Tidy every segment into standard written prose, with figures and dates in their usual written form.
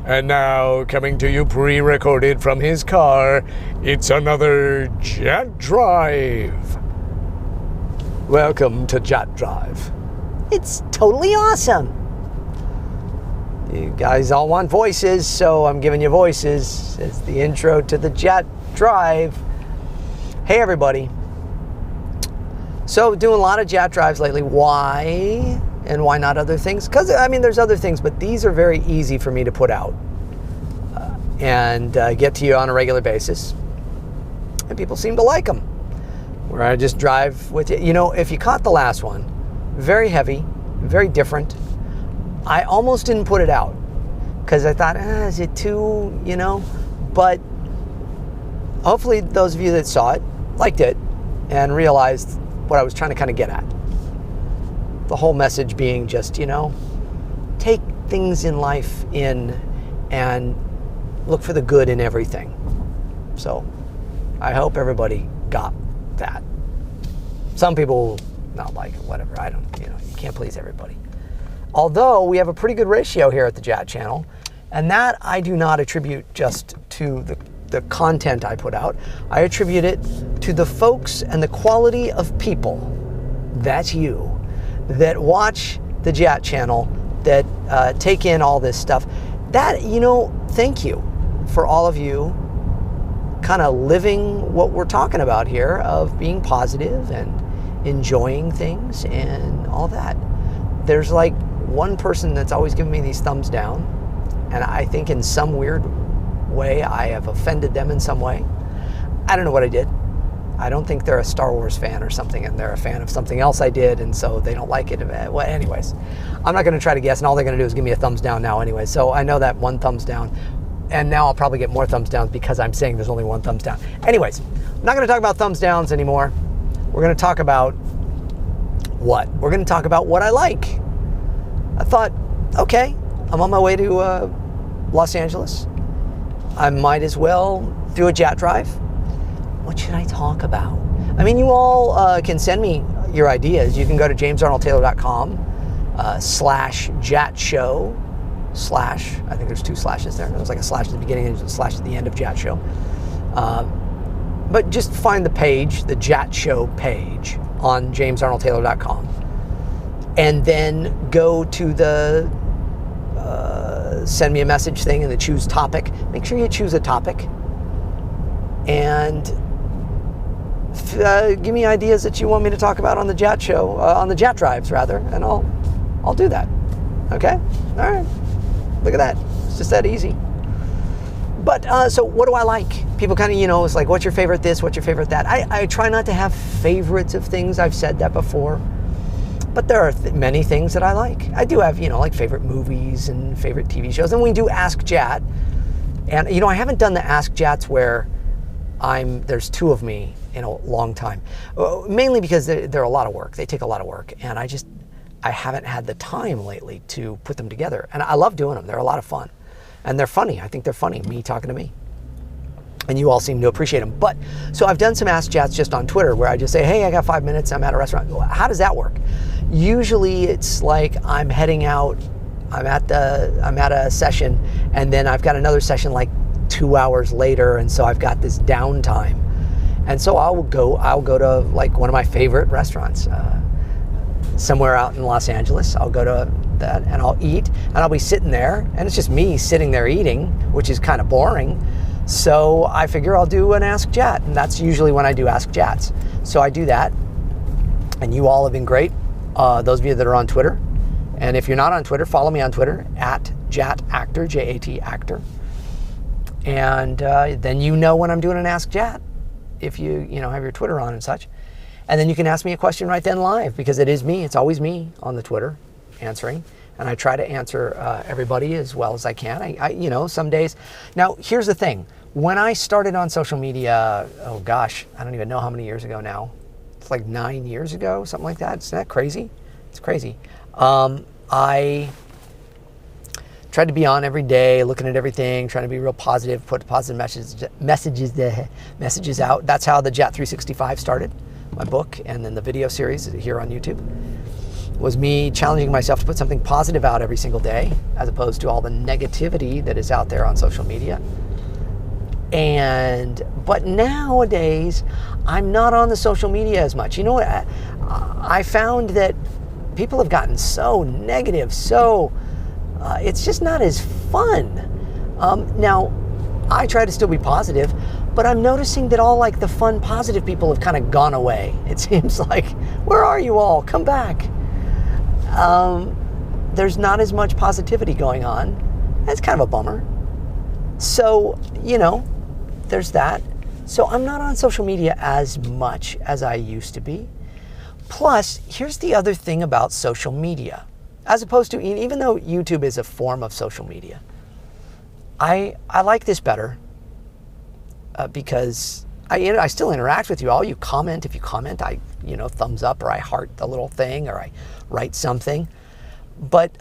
And now, coming to you pre-recorded from his car, it's another JAT Drive. Welcome to JAT Drive. It's totally awesome. You guys all want voices, so I'm giving you voices as the intro to the JAT Drive. Hey everybody. So doing a lot of JAT Drives lately. Why? And why not other things? Because, I mean, there's other things, but these are very easy for me to put out and get to you on a regular basis. And people seem to like them. Where I just drive with you. You know, if you caught the last one, very heavy, very different. I almost didn't put it out because I thought, is it too, you know? But hopefully those of you that saw it liked it and realized what I was trying to kind of get at. The whole message being just, you know, take things in life in and look for the good in everything. So I hope everybody got that. Some people not like it, whatever. I don't, you know, you can't please everybody. Although we have a pretty good ratio here at the JAT Channel, and that I do not attribute just to the content I put out. I attribute it to the folks and the quality of people, that's you, that watch the JAT Channel, that take in all this stuff. That, you know, thank you for all of you kind of living what we're talking about here of being positive and enjoying things and all that. There's like one person that's always giving me these thumbs down, and I think in some weird way I have offended them in some way. I don't know what I did. I don't think they're a Star Wars fan or something, and they're a fan of something else I did, and so they don't like it. Well, anyways, I'm not going to try to guess, and all they're going to do is give me a thumbs down now anyway. So I know that one thumbs down, and now I'll probably get more thumbs downs because I'm saying there's only one thumbs down. Anyways, I'm not going to talk about thumbs downs anymore. We're going to talk about what? We're going to talk about what I like. I thought, okay, I'm on my way to Los Angeles. I might as well do a JAT Drive. What should I talk about? I mean, you all can send me your ideas. You can go to jamesarnoldtaylor.com/JAT show / I think there's 2 slashes there. There was like a slash at the beginning and a slash at the end of JAT show. But just find the page, the JAT show page on jamesarnoldtaylor.com, and then go to the send me a message thing and the choose topic. Make sure you choose a topic and give me ideas that you want me to talk about on the JAT show, on the JAT Drives rather, and I'll do that. Okay? All right. Look at that. It's just that easy. But so what do I like? People kind of, you know, it's like, what's your favorite this? What's your favorite that? I try not to have favorites of things. I've said that before. But there are many things that I like. I do have, you know, like favorite movies and favorite TV shows. And we do Ask JAT. And, you know, I haven't done the Ask JATs where there's 2 of me in a long time. Mainly because they're a lot of work. They take a lot of work. And I haven't had the time lately to put them together. And I love doing them. They're a lot of fun. And they're funny. I think they're funny, me talking to me. And you all seem to appreciate them. But, so I've done some Ask JATs just on Twitter where I just say, hey, I got 5 minutes, I'm at a restaurant. How does that work? Usually it's like I'm heading out, I'm at a session, and then I've got another session like 2 hours later, and so I've got this downtime. And so I'll go to like one of my favorite restaurants, somewhere out in Los Angeles. I'll go to that and I'll eat, and I'll be sitting there, and it's just me sitting there eating, which is kind of boring. So I figure I'll do an Ask JAT, and that's usually when I do Ask JATs. So I do that, and you all have been great, those of you that are on Twitter. And if you're not on Twitter, follow me on Twitter, at JATActor, J-A-T actor. And then you know when I'm doing an Ask JAT, if you have your Twitter on and such. And then you can ask me a question right then live, because it is me, it's always me on the Twitter answering. And I try to answer everybody as well as I can. I some days. Now, here's the thing. When I started on social media, oh gosh, I don't even know how many years ago now. It's like 9 years ago, something like that. Isn't that crazy? It's crazy. I tried to be on every day, looking at everything, trying to be real positive, put positive messages out. That's how the JAT 365 started, my book, and then the video series here on YouTube. was me challenging myself to put something positive out every single day, as opposed to all the negativity that is out there on social media. But nowadays, I'm not on the social media as much. You know what? I found that people have gotten so negative, it's just not as fun. Now, I try to still be positive, but I'm noticing that all like the fun, positive people have kind of gone away. It seems like, where are you all? Come back. There's not as much positivity going on. That's kind of a bummer. So, there's that. So I'm not on social media as much as I used to be. Plus, here's the other thing about social media. As opposed to, even though YouTube is a form of social media, I like this better because I still interact with you all. You comment. If you comment, I thumbs up, or I heart the little thing, or I write something. But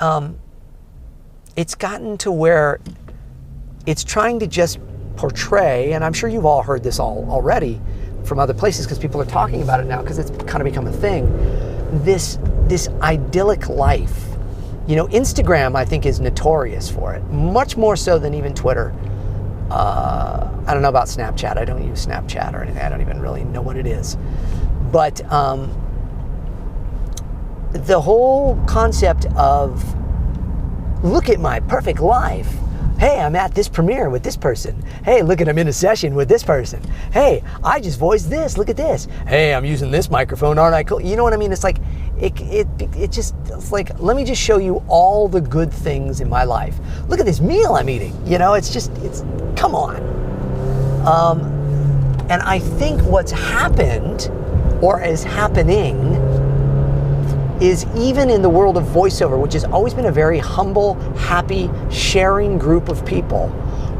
it's gotten to where it's trying to just portray, and I'm sure you've all heard this already from other places because people are talking about it now because it's kind of become a thing, this idyllic life. Instagram, I think, is notorious for it, much more so than even Twitter. I don't know about Snapchat. I don't use Snapchat or anything. I don't even really know what it is. But the whole concept of, look at my perfect life. Hey, I'm at this premiere with this person. Hey, look at, I'm in a session with this person. Hey, I just voiced this. Look at this. Hey, I'm using this microphone. Aren't I cool? You know what I mean? It's like, it's like, let me just show you all the good things in my life. Look at this meal I'm eating. Come on. And I think what's happened, or is happening, is even in the world of voiceover, which has always been a very humble, happy, sharing group of people,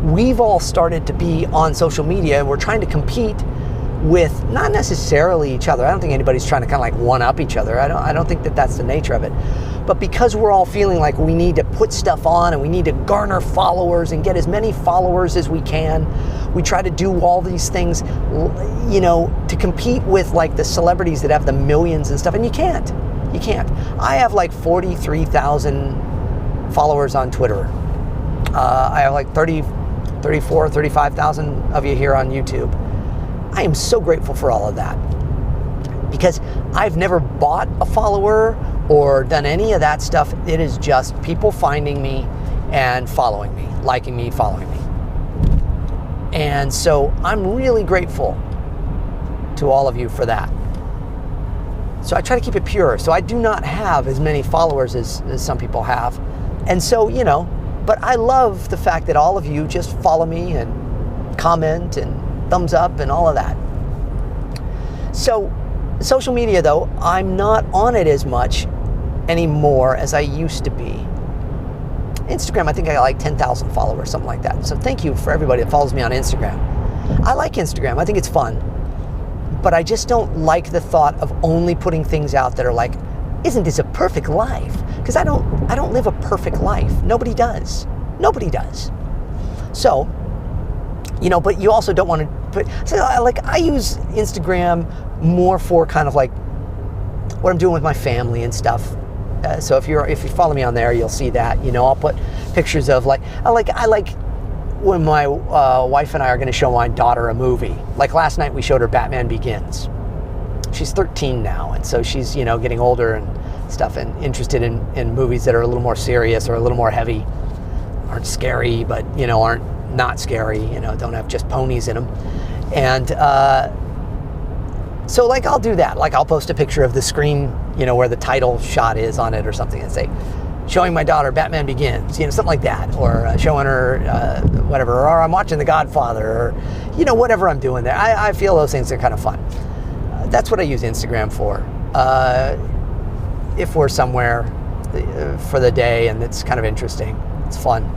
we've all started to be on social media, and we're trying to compete with not necessarily each other. I don't think anybody's trying to kind of like one-up each other. I don't think that that's the nature of it. But because we're all feeling like we need to put stuff on and we need to garner followers and get as many followers as we can, we try to do all these things, to compete with like the celebrities that have the millions and stuff, and you can't. You can't. I have like 43,000 followers on Twitter. I have like 34, 35,000 of you here on YouTube. I am so grateful for all of that because I've never bought a follower or done any of that stuff. It is just people finding me and following me, liking me, following me. And so I'm really grateful to all of you for that. So I try to keep it pure. So I do not have as many followers as some people have. And so, but I love the fact that all of you just follow me and comment and thumbs up and all of that. So social media, though, I'm not on it as much anymore as I used to be. Instagram, I think I got like 10,000 followers, something like that. So thank you for everybody that follows me on Instagram. I like Instagram. I think it's fun. But I just don't like the thought of only putting things out that are like, isn't this a perfect life? Because I don't live a perfect life. Nobody does. Nobody does. So, but you also don't want to put, so like I use Instagram more for kind of like what I'm doing with my family and stuff. So if you follow me on there, you'll see that, I'll put pictures of I like when my wife and I are going to show my daughter a movie. Like last night we showed her Batman Begins. She's 13 now, and so she's, getting older and stuff and interested in movies that are a little more serious or a little more heavy. Aren't scary, but, aren't not scary, don't have just ponies in them. And so like I'll do that. Like I'll post a picture of the screen, where the title shot is on it or something and say, showing my daughter Batman Begins, something like that, or showing her whatever, or I'm watching The Godfather, or whatever I'm doing there. I feel those things are kind of fun. That's what I use Instagram for. If we're somewhere for the day and it's kind of interesting, it's fun,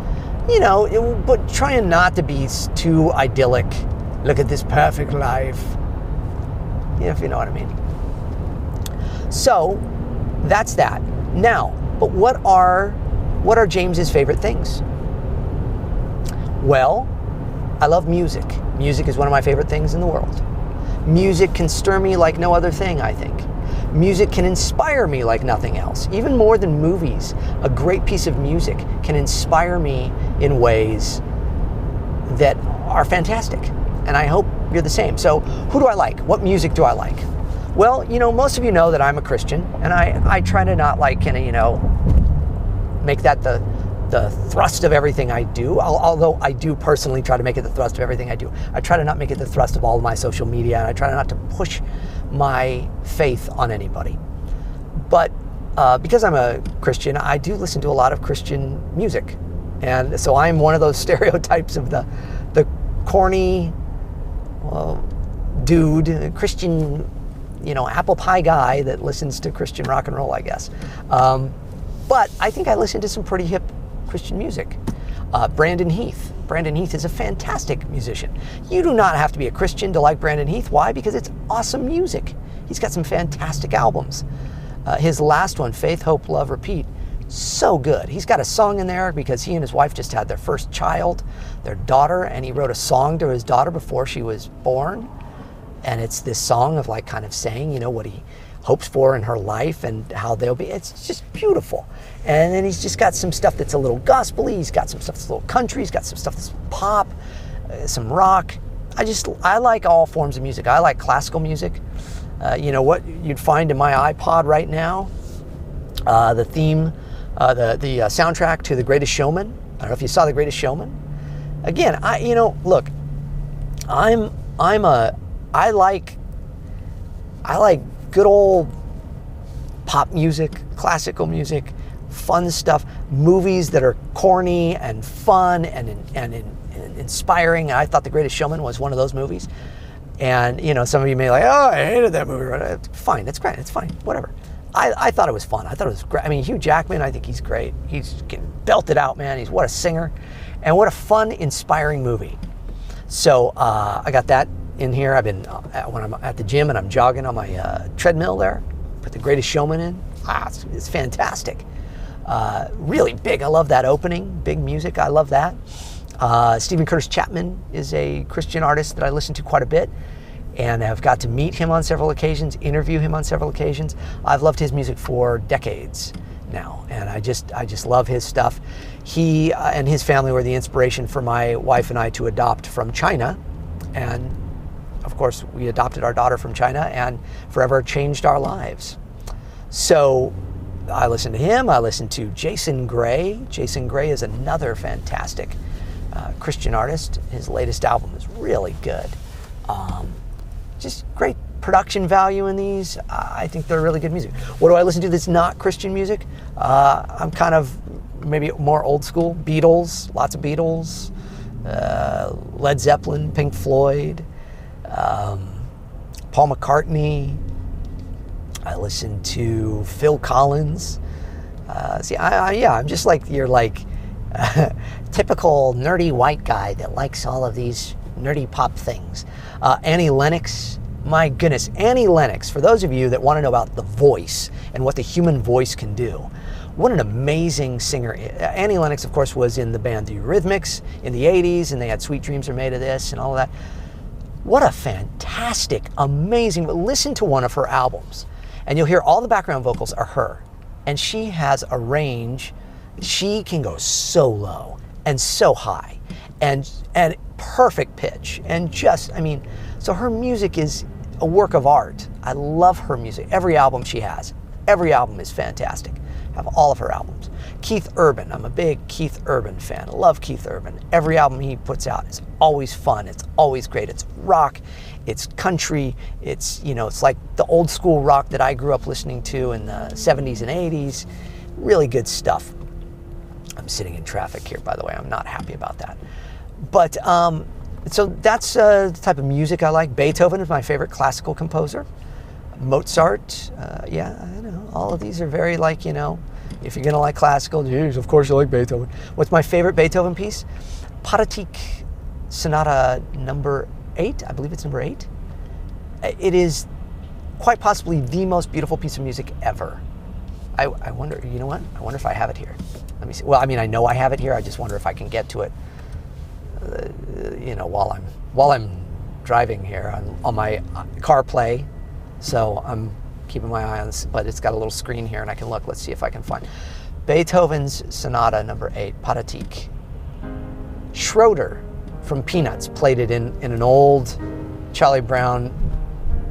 but trying not to be too idyllic. Look at this perfect life, if you know what I mean. So that's that. Now, but what are James's favorite things? Well, I love music. Music is one of my favorite things in the world. Music can stir me like no other thing, I think. Music can inspire me like nothing else, even more than movies. A great piece of music can inspire me in ways that are fantastic, and I hope you're the same. So who do I like? What music do I like? Well, most of you know that I'm a Christian, and I try to not make that the thrust of everything I do, although I do personally try to make it the thrust of everything I do. I try to not make it the thrust of all of my social media, and I try not to push my faith on anybody. But because I'm a Christian, I do listen to a lot of Christian music. And so I'm one of those stereotypes of the corny dude, Christian, apple pie guy that listens to Christian rock and roll, I guess. But I think I listen to some pretty hip Christian music. Brandon Heath. Brandon Heath is a fantastic musician. You do not have to be a Christian to like Brandon Heath. Why? Because it's awesome music. He's got some fantastic albums. His last one, Faith, Hope, Love, Repeat, so good. He's got a song in there because he and his wife just had their first child, their daughter, and he wrote a song to his daughter before she was born. And it's this song of kind of saying, what he hopes for in her life and how they'll be. It's just beautiful. And then he's just got some stuff that's a little gospel-y. He's got some stuff that's a little country. He's got some stuff that's pop, some rock. I like all forms of music. I like classical music. What you'd find in my iPod right now, the theme, the soundtrack to The Greatest Showman. I don't know if you saw The Greatest Showman. Again, look, I like good old pop music, classical music, fun stuff, movies that are corny and fun and inspiring. I thought The Greatest Showman was one of those movies. And, some of you may be like, oh, I hated that movie. Fine, it's great, it's fine, whatever. I thought it was fun. I thought it was great. I mean, Hugh Jackman, I think he's great. He's getting belted out, man. What a singer. And what a fun, inspiring movie. So I got that in here. I've been, when I'm at the gym and I'm jogging on my treadmill there, put The Greatest Showman in. It's fantastic. Really big. I love that opening. Big music. I love that. Stephen Curtis Chapman is a Christian artist that I listen to quite a bit, and I've got to meet him on several occasions, interview him on several occasions. I've loved his music for decades now, and I just love his stuff. He and his family were the inspiration for my wife and I to adopt from China, and of course we adopted our daughter from China and forever changed our lives. So I listen to him. I listen to Jason Gray. Jason Gray is another fantastic Christian artist. His latest album is really good. Just great production value in these. I think they're really good music. What do I listen to that's not Christian music? I'm kind of maybe more old school. Beatles, lots of Beatles. Led Zeppelin, Pink Floyd, Paul McCartney. I listen to Phil Collins. I'm just like your typical nerdy white guy that likes all of these nerdy pop things. Annie Lennox, my goodness, Annie Lennox, for those of you that want to know about the voice and what the human voice can do, what an amazing singer. Annie Lennox, of course, was in the band The Eurythmics in the 80s, and they had Sweet Dreams Are Made of This and all of that. What a fantastic, amazing, but listen to one of her albums, and you'll hear all the background vocals are her. And she has a range. She can go so low and so high and perfect pitch. And so her music is a work of art. I love her music. Every album she has. Every album is fantastic. I have all of her albums. Keith Urban. I'm a big Keith Urban fan. I love Keith Urban. Every album he puts out is always fun. It's always great. It's rock. It's country. It's like the old school rock that I grew up listening to in the 70s and 80s. Really good stuff. I'm sitting in traffic here, by the way. I'm not happy about that. But so that's the type of music I like. Beethoven is my favorite classical composer. Mozart, I know. All of these are very if you're going to like classical, geez, of course you like Beethoven. What's my favorite Beethoven piece? Pathetique Sonata number 8. I believe it's number 8. It is quite possibly the most beautiful piece of music ever. I wonder, you know what? I wonder if I have it here. Let me see. Well, I know I have it here. I just wonder if I can get to it, while I'm driving here on my CarPlay. So I'm keeping my eye on this, but it's got a little screen here and I can look. Let's see if I can find Beethoven's Sonata Number 8, Pathetique. Schroeder from Peanuts played it in an old Charlie Brown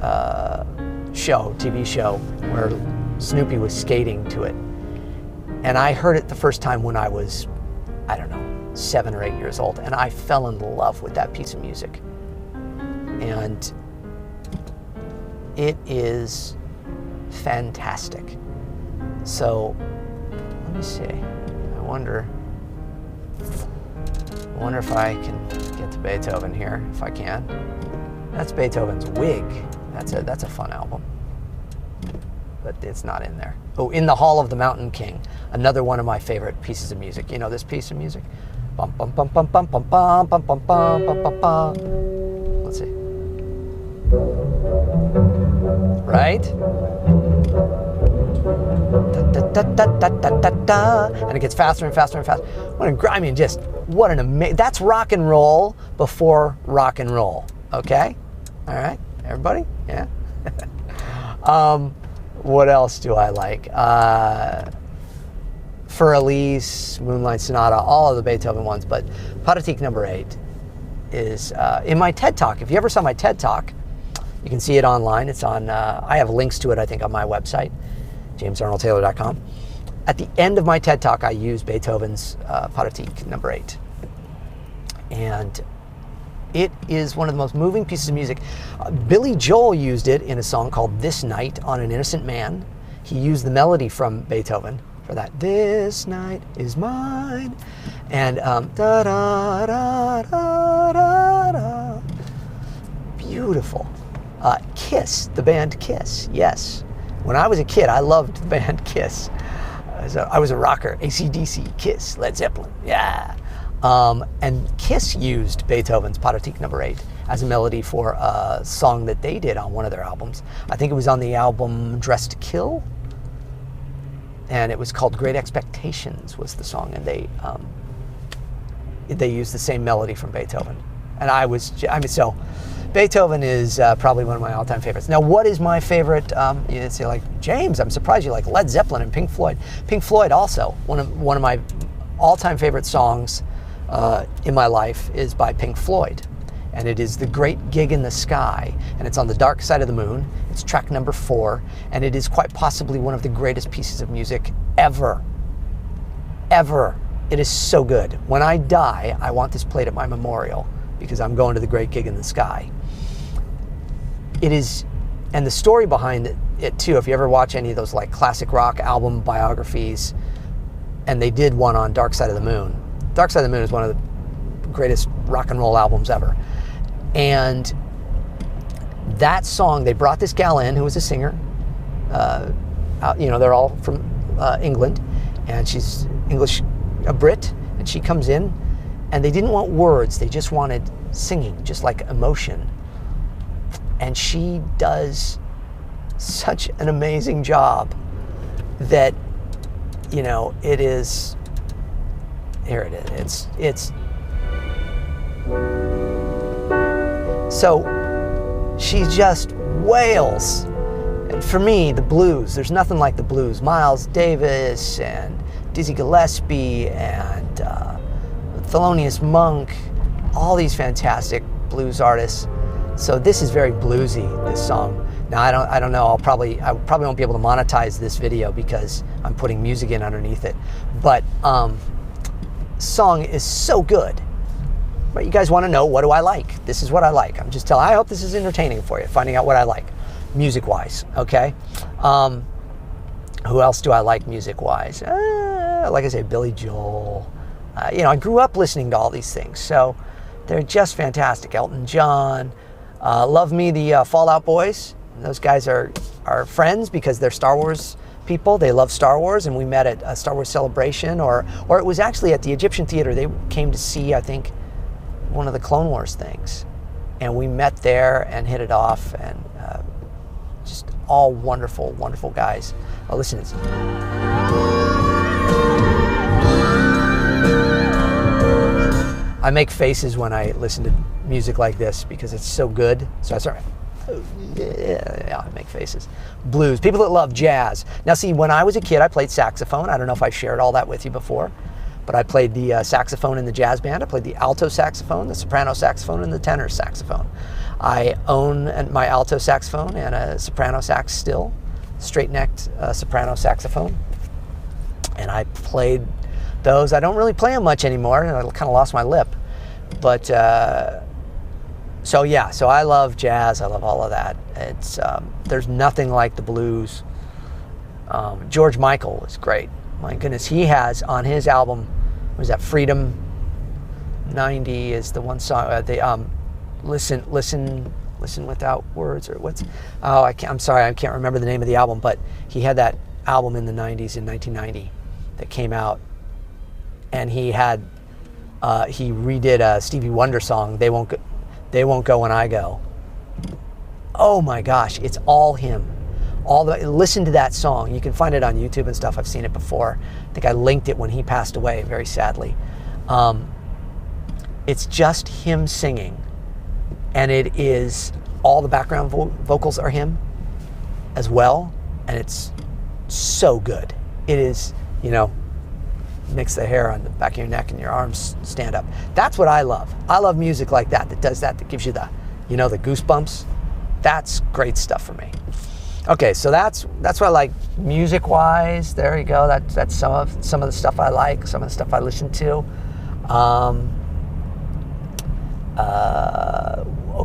TV show, where Snoopy was skating to it. And I heard it the first time when I was, I don't know, 7 or 8 years old, and I fell in love with that piece of music. And it is fantastic. So let me see. I wonder if I can get to Beethoven here, if I can. That's Beethoven's Wig. That's a fun album, but it's not in there. Oh, In the Hall of the Mountain King, another one of my favorite pieces of music. You know this piece of music? Bum bum bum bum bum bum bum bum bum bum bum bum bum. Let's see. Right? Da, da, da, da, da, da, and it gets faster and faster and faster. What an amazing, that's rock and roll before rock and roll. Okay? All right, everybody? Yeah. What else do I like? For Elise, Moonlight Sonata, all of the Beethoven ones, but Pathetique Number 8 is in my TED Talk. If you ever saw my TED Talk, you can see it online. It's on, I have links to it, I think, on my website, jamesarnoldtaylor.com. At the end of my TED Talk, I use Beethoven's Pathetique Number 8. And it is one of the most moving pieces of music. Billy Joel used it in a song called This Night on An Innocent Man. He used the melody from Beethoven for that. This night is mine. And da da da da da da. Beautiful. Kiss, the band Kiss, yes. When I was a kid, I loved the band Kiss. I was a rocker. AC/DC, Kiss, Led Zeppelin, yeah. And Kiss used Beethoven's Pathetique Number 8 as a melody for a song that they did on one of their albums. I think it was on the album Dressed to Kill, and it was called Great Expectations was the song, and they used the same melody from Beethoven. And so Beethoven is probably one of my all-time favorites. Now, what is my favorite? You'd say, like, James, I'm surprised you like Led Zeppelin and Pink Floyd. Pink Floyd also, one of my all-time favorite songs in my life is by Pink Floyd. And it is The Great Gig in the Sky. And it's on The Dark Side of the Moon. It's track number 4. And it is quite possibly one of the greatest pieces of music ever. Ever. It is so good. When I die, I want this played at my memorial, because I'm going to The Great Gig in the Sky. It is, and the story behind it too, if you ever watch any of those like classic rock album biographies, and they did one on Dark Side of the Moon. Dark Side of the Moon is one of the greatest rock and roll albums ever. And that song, they brought this gal in who was a singer. They're all from England, and she's English, a Brit, and she comes in, and they didn't want words, they just wanted singing, just like emotion. And she does such an amazing job that, it is, here it is, it's so she just wails. And for me, the blues, there's nothing like the blues. Miles Davis and Dizzy Gillespie and Thelonious Monk, all these fantastic blues artists. So this is very bluesy, this song. Now I don't know, I probably won't be able to monetize this video because I'm putting music in underneath it. But song is so good. But you guys want to know, what do I like? This is what I like. I'm just telling, I hope this is entertaining for you, finding out what I like, music-wise, okay? Who else do I like music-wise? Like I say, Billy Joel. I grew up listening to all these things, so they're just fantastic. Elton John, love me the Fall Out Boys. Those guys are friends because they're Star Wars people. They love Star Wars, and we met at a Star Wars celebration, or it was actually at the Egyptian Theater. They came to see, I think, one of the Clone Wars things, and we met there and hit it off, and just all wonderful, wonderful guys. Listen to this. I make faces when I listen to music like this because it's so good. So I start, Yeah, I make faces. Blues. People that love jazz. Now, see, when I was a kid, I played saxophone. I don't know if I shared all that with you before, but I played the saxophone in the jazz band. I played the alto saxophone, the soprano saxophone, and the tenor saxophone. I own my alto saxophone and a soprano sax still, straight-necked soprano saxophone. And I played those. I don't really play them much anymore. I kind of lost my lip. But, so I love jazz. I love all of that. It's there's nothing like the blues. George Michael is great. My goodness, he has on his album, what is that, Freedom 90 is the one song, Listen Without Words, or what's, I'm sorry, I can't remember the name of the album, but he had that album in the 90s, in 1990, that came out, and he redid a Stevie Wonder song, They Won't Go When I Go. Oh my gosh, it's all him. Listen to that song. You can find it on YouTube and stuff. I've seen it before. I think I linked it when he passed away, very sadly. It's just him singing. And it is, all the background vocals are him as well. And it's so good. It is, makes the hair on the back of your neck and your arms stand up. That's what I love. I love music like that does that gives you the, the goosebumps. That's great stuff for me. Okay, so that's what I like music-wise. There you go. That's some of the stuff I like, some of the stuff I listen to.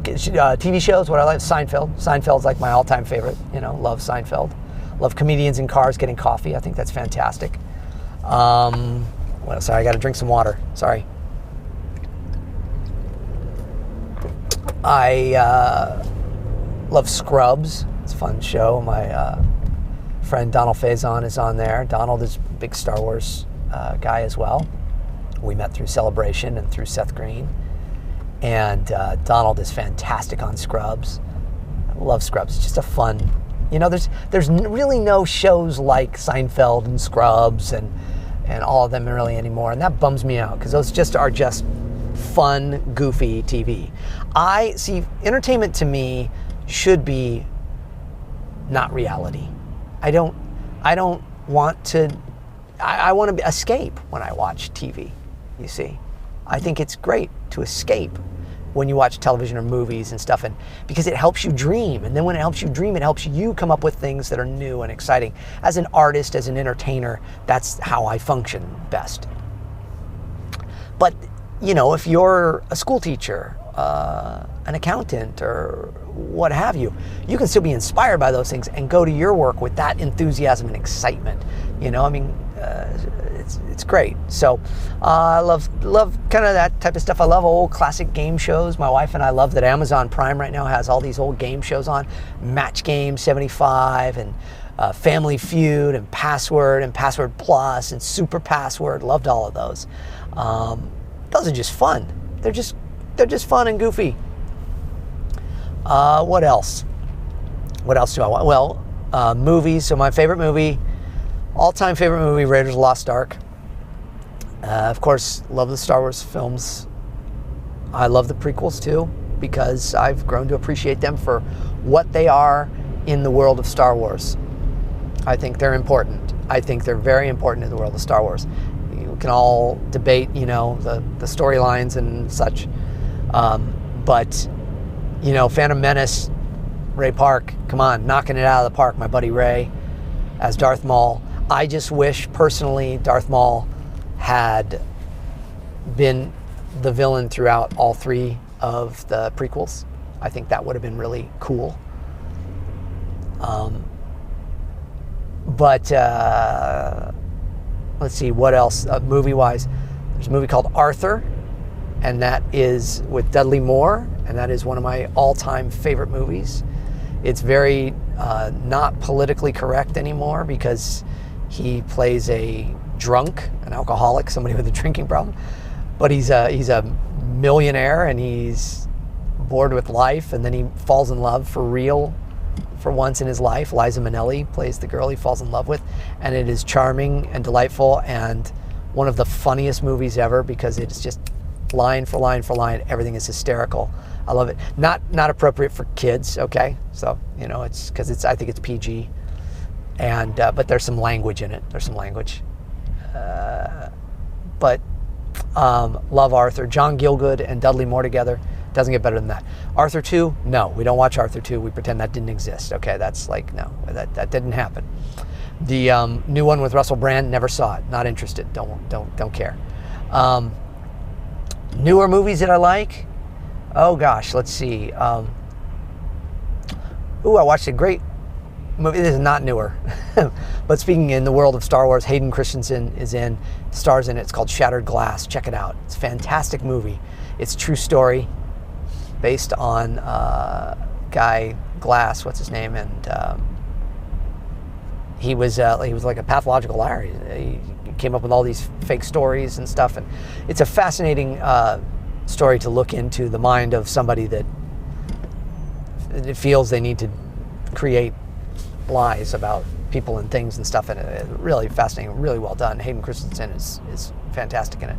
TV shows, what I like, Seinfeld. Seinfeld's like my all-time favorite. Love Seinfeld. Love comedians in cars getting coffee. I think that's fantastic. Well, sorry, I got to drink some water. Sorry. I love Scrubs. It's a fun show. My friend Donald Faison is on there. Donald is a big Star Wars guy as well. We met through Celebration and through Seth Green. And Donald is fantastic on Scrubs. I love Scrubs. It's just a fun, there's really no shows like Seinfeld and Scrubs and all of them really anymore. And that bums me out because those are just fun, goofy TV. I see entertainment to me should be not reality. I want to escape when I watch TV, you see. I think it's great to escape when you watch television or movies and stuff, and because it helps you dream. And then when it helps you dream, it helps you come up with things that are new and exciting. As an artist, as an entertainer, that's how I function best. But, if you're a school teacher, an accountant, or what have you, you can still be inspired by those things and go to your work with that enthusiasm and excitement. It's great. So I love kind of that type of stuff. I love old classic game shows. My wife and I love that Amazon Prime right now has all these old game shows on. Match Game 75 and Family Feud and Password Plus and Super Password. Loved all of those. Those are just fun. They're just fun and goofy. What else? What else do I want? Well, movies. So my favorite movie, all-time favorite movie, Raiders of the Lost Ark. Of course, love the Star Wars films. I love the prequels too, because I've grown to appreciate them for what they are in the world of Star Wars. I think they're important. I think they're very important in the world of Star Wars. You can all debate, the storylines and such. But, Phantom Menace, Ray Park, come on, knocking it out of the park, my buddy Ray as Darth Maul. I just wish, personally, Darth Maul had been the villain throughout all three of the prequels. I think that would have been really cool. But let's see, what else? Movie-wise, there's a movie called Arthur, and that is with Dudley Moore, and that is one of my all-time favorite movies. It's very not politically correct anymore because he plays a drunk, an alcoholic, somebody with a drinking problem. But he's a millionaire and he's bored with life, and then he falls in love for real for once in his life. Liza Minnelli plays the girl he falls in love with, and it is charming and delightful and one of the funniest movies ever because it's just line for line for line. Everything is hysterical. I love it. Not appropriate for kids. Okay, so it's because I think it's PG, and but there's some language in it. There's some language, but love Arthur. John Gielgud and Dudley Moore together. Doesn't get better than that. Arthur 2, no, we don't watch Arthur 2. We pretend that didn't exist. Okay, that's like, no, that didn't happen. The new one with Russell Brand, never saw it. Not interested. Don't care. Newer movies that I like. Oh gosh, let's see. I watched a great movie. This is not newer, but speaking in the world of Star Wars, Hayden Christensen stars in it. It's called Shattered Glass. Check it out. It's a fantastic movie. It's a true story, based on guy Glass, what's his name, and he was like a pathological liar. He came up with all these fake stories and stuff, and it's a fascinating story to look into the mind of somebody that feels they need to create lies about people and things and stuff, and really fascinating, really well done. Hayden Christensen is fantastic in it.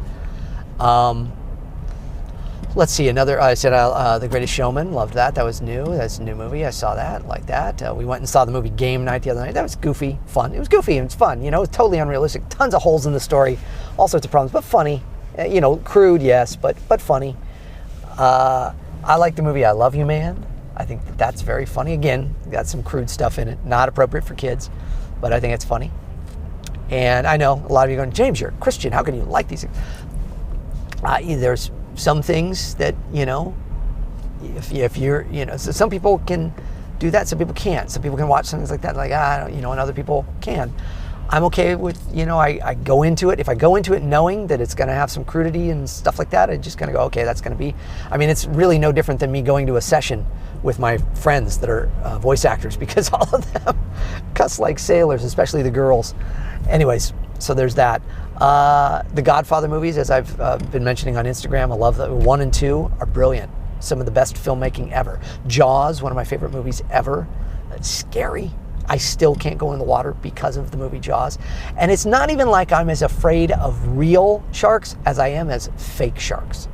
Let's see, another, I said The Greatest Showman, loved that. That was new. That's a new movie. I saw that, like that. We went and saw the movie Game Night the other night. That was goofy, fun. It was goofy and it's fun. It was totally unrealistic. Tons of holes in the story, all sorts of problems, but funny. Crude, yes, but funny. I like the movie I Love You Man. I think that's very funny. Again, got some crude stuff in it. Not appropriate for kids, but I think it's funny. And I know a lot of you are going, James, you're a Christian. How can you like these things? There's some things that, if you're, so some people can do that, some people can't. Some people can watch things like that, like, and other people can. I'm okay with, I go into it. If I go into it knowing that it's going to have some crudity and stuff like that, I'm just going to go, okay, that's going to be, it's really no different than me going to a session with my friends that are voice actors, because all of them cuss like sailors, especially the girls. Anyways, so there's that. The Godfather movies, as I've been mentioning on Instagram, I love them. 1 and 2 are brilliant. Some of the best filmmaking ever. Jaws, one of my favorite movies ever. It's scary. I still can't go in the water because of the movie Jaws. And it's not even like I'm as afraid of real sharks as I am as fake sharks.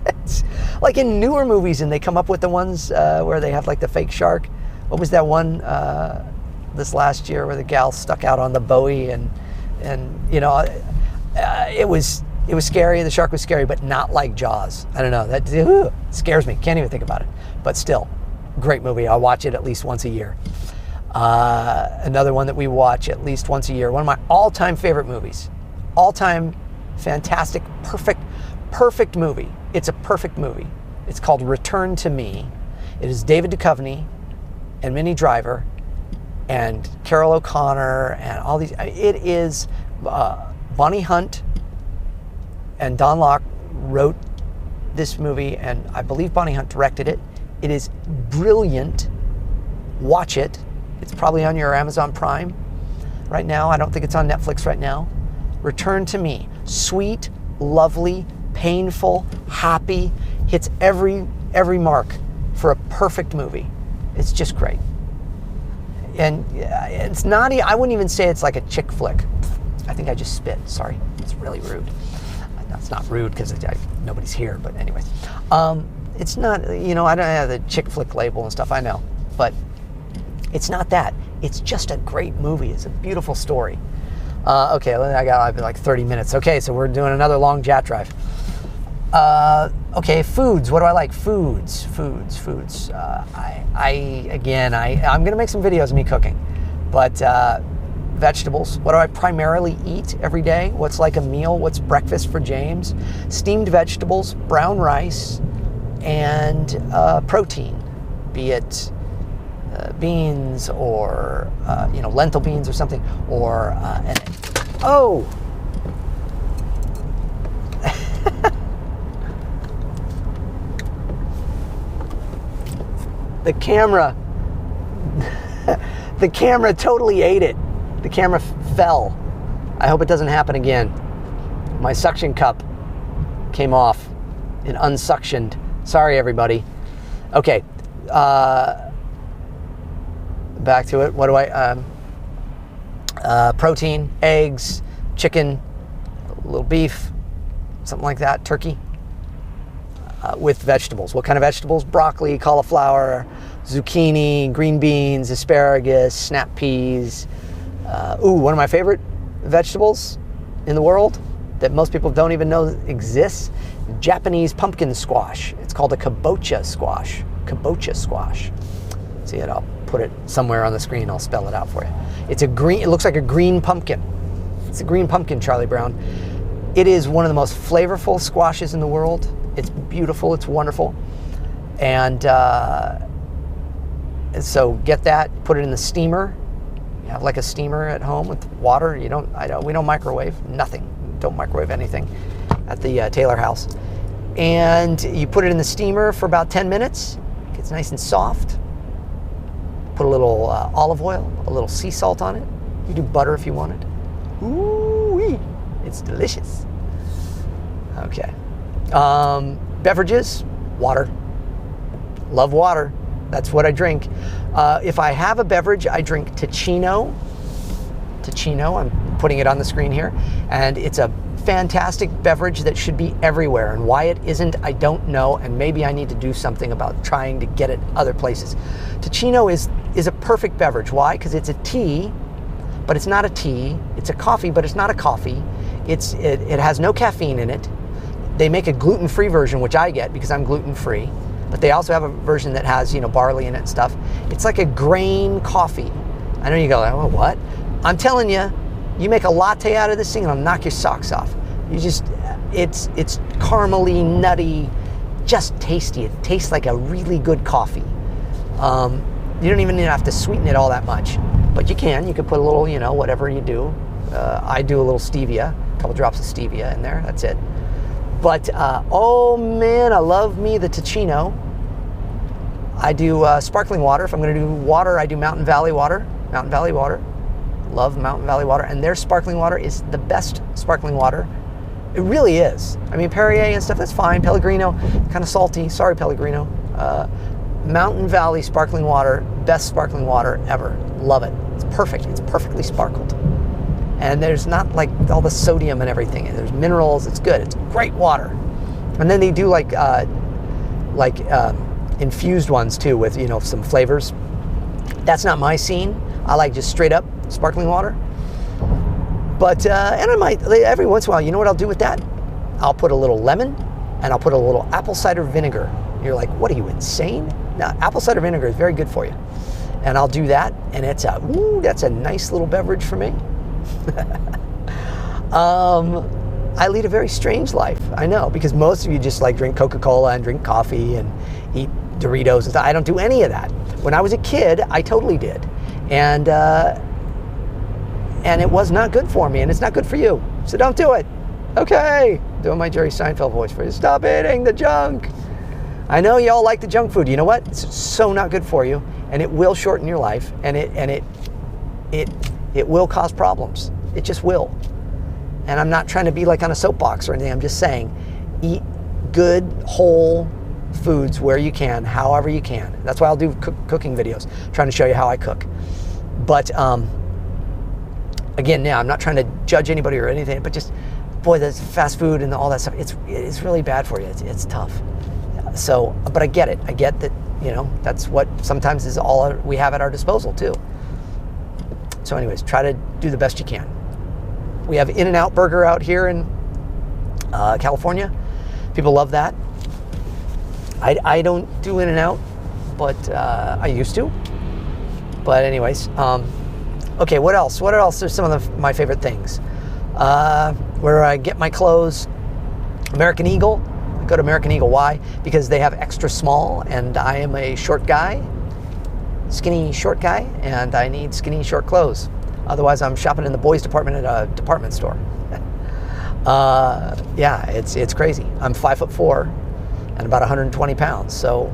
It's like in newer movies, and they come up with the ones where they have like the fake shark. What was that one this last year where the gal stuck out on the buoy and it was scary. The shark was scary, but not like Jaws. I don't know. That scares me. Can't even think about it. But still, great movie. I watch it at least once a year. Another one that we watch at least once a year. One of my all-time favorite movies. All-time fantastic, perfect movie. It's a perfect movie. It's called Return to Me. It is David Duchovny and Minnie Driver and Carol O'Connor and all these. It is Bonnie Hunt and Don Locke wrote this movie, and I believe Bonnie Hunt directed it. It is brilliant. Watch it. It's probably on your Amazon Prime right now. I don't think it's on Netflix right now. Return to Me. Sweet, lovely, painful, happy. Hits every mark for a perfect movie. It's just great. And it's not, I wouldn't even say it's like a chick flick. I think I just spit. Sorry. It's really rude. It's not rude because nobody's here, but anyways. It's not, I don't have the chick flick label and stuff, I know. But it's not that. It's just a great movie. It's a beautiful story. Okay, I've been like 30 minutes. Okay, so we're doing another long JAT drive. Okay, foods. What do I like? Foods. I'm gonna make some videos of me cooking, but vegetables. What do I primarily eat every day? What's like a meal? What's breakfast for James? Steamed vegetables, brown rice, and protein, be it beans or lentil beans or something, or oh. The camera totally ate it. The camera fell. I hope it doesn't happen again. My suction cup came off and unsuctioned. Sorry, everybody. Okay. Back to it. What do I... protein, eggs, chicken, a little beef, something like that, turkey. with vegetables. What kind of vegetables? Broccoli, cauliflower, zucchini, green beans, asparagus, snap peas. One of my favorite vegetables in the world that most people don't even know exists, Japanese pumpkin squash. It's called a kabocha squash. Kabocha squash. See it? I'll put it somewhere on the screen. I'll spell it out for you. It's a green. It looks like a green pumpkin. It's a green pumpkin, Charlie Brown. It is one of the most flavorful squashes in the world. It's beautiful. It's wonderful. And so get that. Put it in the steamer. You have like a steamer at home with water. We don't microwave. Nothing. Don't microwave anything at the Taylor house. And you put it in the steamer for about 10 minutes. It gets nice and soft. Put a little olive oil, a little sea salt on it. You do butter if you wanted. Ooh-wee. It's delicious. Okay. Beverages, water. Love water. That's what I drink. If I have a beverage, I drink Ticino. Ticino, I'm putting it on the screen here. And it's a fantastic beverage that should be everywhere. And why it isn't, I don't know. And maybe I need to do something about trying to get it other places. Ticino is a perfect beverage. Why? Because it's a tea, but it's not a tea. It's a coffee, but it's not a coffee. It has no caffeine in it. They make a gluten-free version, which I get because I'm gluten-free. But they also have a version that has, barley in it and stuff. It's like a grain coffee. I know you go, oh, what? I'm telling you, you make a latte out of this thing and it'll knock your socks off. It's caramely, nutty, just tasty. It tastes like a really good coffee. You don't even have to sweeten it all that much. But you can put a little, whatever you do. I do a little stevia, a couple drops of stevia in there, that's it. But, oh man, I love me the Ticino. I do sparkling water. If I'm going to do water, I do Mountain Valley water. Mountain Valley water. Love Mountain Valley water. And their sparkling water is the best sparkling water. It really is. I mean, Perrier and stuff, that's fine. Pellegrino, kind of salty. Sorry, Pellegrino. Mountain Valley sparkling water, best sparkling water ever. Love it. It's perfect. It's perfectly sparkled. And there's not like all the sodium and everything. There's minerals. It's good. It's great water. And then they do like infused ones too with some flavors. That's not my scene. I like just straight up sparkling water. But and I might every once in a while. You know what I'll do with that? I'll put a little lemon and I'll put a little apple cider vinegar. You're like, what are you, insane? No, apple cider vinegar is very good for you. And I'll do that, and that's a nice little beverage for me. I lead a very strange life, I know, because most of you just like drink Coca-Cola and drink coffee and eat Doritos and stuff. I don't do any of that. When I was a kid, I totally did. And it was not good for me, and it's not good for you. So don't do it. Okay, doing my Jerry Seinfeld voice for you. Stop eating the junk. I know y'all like the junk food. You know what? It's so not good for you, and it will shorten your life, and it will cause problems. It just will. And I'm not trying to be like on a soapbox or anything. I'm just saying, eat good, whole foods where you can, however you can. That's why I'll do cooking videos, trying to show you how I cook. But again, now I'm not trying to judge anybody or anything, but just, boy, there's fast food and all that stuff. It's really bad for you. It's tough. So, but I get it. I get that, that's what sometimes is all we have at our disposal too. So anyways, try to do the best you can. We have In-N-Out Burger out here in California. People love that. I don't do In-N-Out, but I used to. But anyways, okay, what else? What else are some of my favorite things? Where I get my clothes, American Eagle. I go to American Eagle. Why? Because they have extra small, and I am a short guy, skinny short guy, and I need skinny short clothes. Otherwise, I'm shopping in the boys department at a department store. Yeah, it's crazy. I'm 5'4" and about 120 pounds, so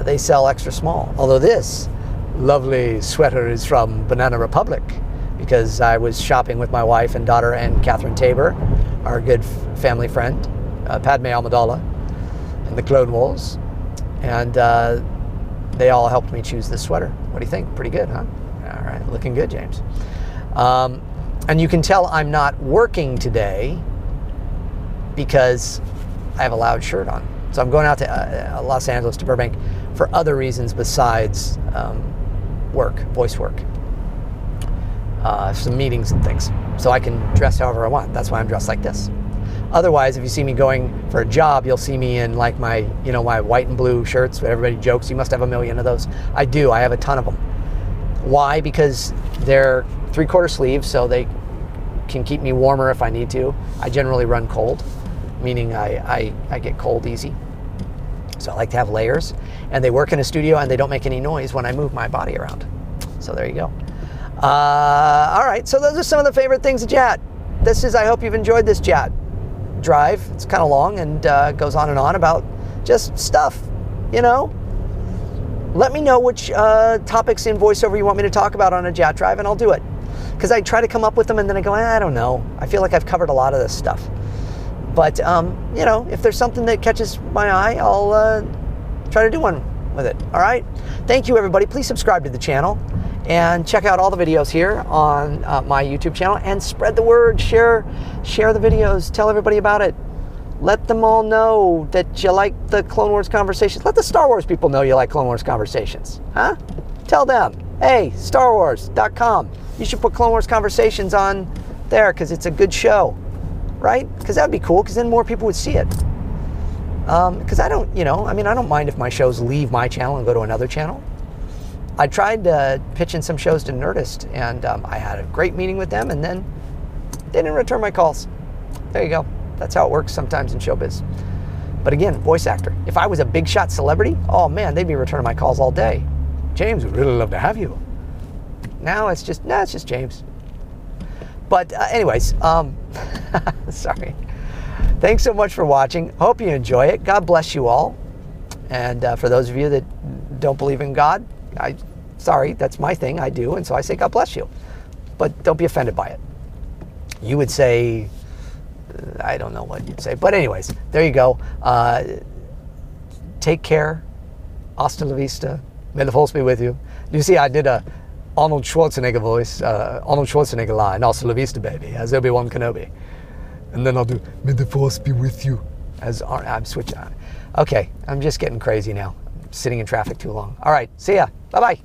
they sell extra small. Although this lovely sweater is from Banana Republic, because I was shopping with my wife and daughter and Catherine Tabor, our good family friend, Padme Amidala, in the Clone Wars, and they all helped me choose this sweater. What do you think? Pretty good, huh? All right, looking good, James. And you can tell I'm not working today because I have a loud shirt on. So I'm going out to Los Angeles, to Burbank, for other reasons besides work, voice work. Some meetings and things. So I can dress however I want. That's why I'm dressed like this. Otherwise, if you see me going for a job, you'll see me in like my, my white and blue shirts. But everybody jokes, you must have a million of those. I do. I have a ton of them. Why? Because they're 3/4 sleeves, so they can keep me warmer if I need to. I generally run cold, meaning I get cold easy. So I like to have layers. And they work in a studio and they don't make any noise when I move my body around. So there you go. All right, so those are some of the favorite things of JAT. I hope you've enjoyed this JAT drive. It's kind of long and goes on and on about just stuff, Let me know which topics in voiceover you want me to talk about on a JAT drive, and I'll do it. Because I try to come up with them and then I go, I don't know. I feel like I've covered a lot of this stuff. But, if there's something that catches my eye, I'll try to do one with it. All right? Thank you, everybody. Please subscribe to the channel and check out all the videos here on my YouTube channel, and spread the word. Share the videos. Tell everybody about it. Let them all know that you like the Clone Wars conversations. Let the Star Wars people know you like Clone Wars conversations. Huh? Tell them, hey, StarWars.com. You should put Clone Wars conversations on there because it's a good show. Right? Because that would be cool, because then more people would see it. Because I don't mind if my shows leave my channel and go to another channel. I tried pitching some shows to Nerdist, and I had a great meeting with them, and then they didn't return my calls. There you go. That's how it works sometimes in showbiz. But again, voice actor. If I was a big shot celebrity, oh man, they'd be returning my calls all day. James, we'd really love to have you. Now it's just James. But anyways, sorry. Thanks so much for watching. Hope you enjoy it. God bless you all. And for those of you that don't believe in God, sorry, that's my thing. I do, and so I say God bless you. But don't be offended by it. You would say, I don't know what you'd say. But anyways, there you go. Take care. Hasta la vista. May the force be with you. You see, I did a Arnold Schwarzenegger voice, Arnold Schwarzenegger line, hasta la vista, baby, as Obi-Wan Kenobi. And then I'll do, may the force be with you, as I'm switching on. Okay, I'm just getting crazy now. I'm sitting in traffic too long. All right, see ya. Bye-bye.